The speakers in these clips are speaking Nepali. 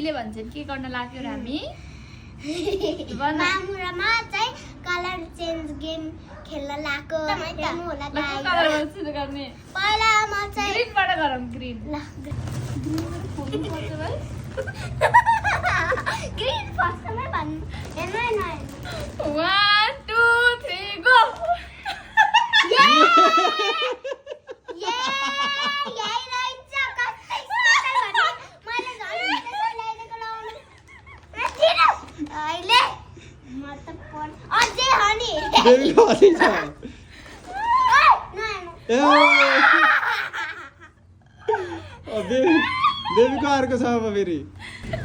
मम्मीले भन्छन् के गर्न लाग्यो र हामी मामु र म चाहिँ कलर चेन्ज गेम खेल्न लाग्यो हेर्नु होला गाइस कलर चेन्ज गर्ने पहिला म चाहिँ ग्रीनबाट गरौँ ग्रीन ल पर्छ भाइ ग्रीन फर्स्टमै भन्नु हेर्नु हैन 1 2 3 गो ये यही रहेछ कस्तै कस्तै भन्नु मैले झन् त्यसै ल्याइदिएको लाउनु अहिले म त पढ अझै हनी देवीको अझै छ देवीको अर्को छ अब फेरि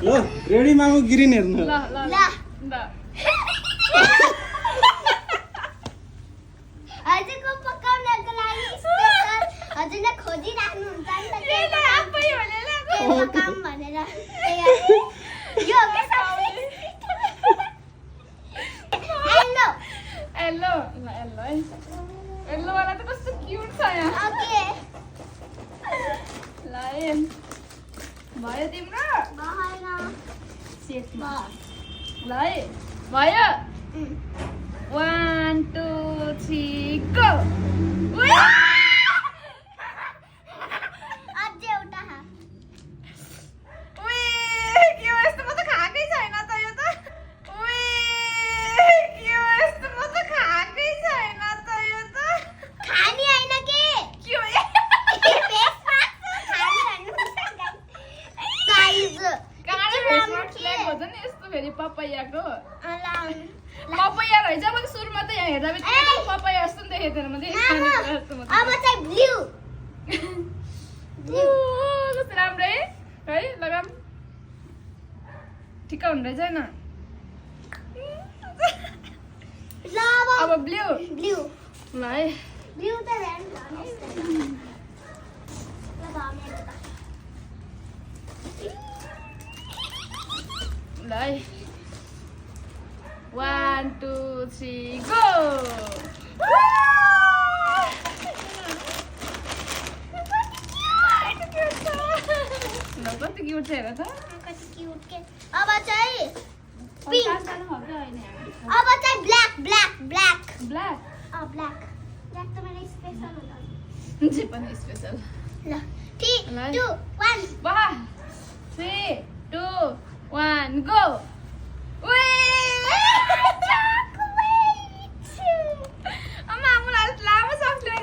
ल रेडी मामु ग्रिन हेर्नु ल ल ल ल हजुरको पकाउनको लागि स्पेशल हजुरले खोजिराख्नुहुन्छ नि त के आफै भने ल के पकाऊँ भनेर यो के हेलो येल्लो ल येल्लो है येल्लो वाला त कस्तो क्यूट छ यहाँ ओके ल है भयो तिम्रो भएन सेटमा ल है भयो 1 2 3 गो अझै एउटा के हो यस्तो म त खाएकै छैन त यो त के हो यस्तो म त खाएकै छैन त यो त खानी हैन के के हो फेस मास्क खानी हैन साइज काँडा फेसमास्क ल्याएको हुन्छ नि यस्तो फेरि पपैयाको अलाम पपैया रहेछ म सुरुमा त यहाँ हेर्दा बित्तिकै पपैया जस्तो नि देखेको थिएन म अब चाहिँ ब्लू कस्तो राम्रो है लगाम ठिक्क हुँदो रहेछ होइन ल अब ब्लू ब्लू ल है ब्लू त हेर्नु ल है 1 2 3 गो ल कति क्युट छ हेर त कति क्यूट के अब चाहिँ पिंक अब चाहिँ अब चाहिँ black black black black black black त मेरो स्पेशल हो जे पनि स्पेशल ल 3 2 1 वाह 3 2 1 गो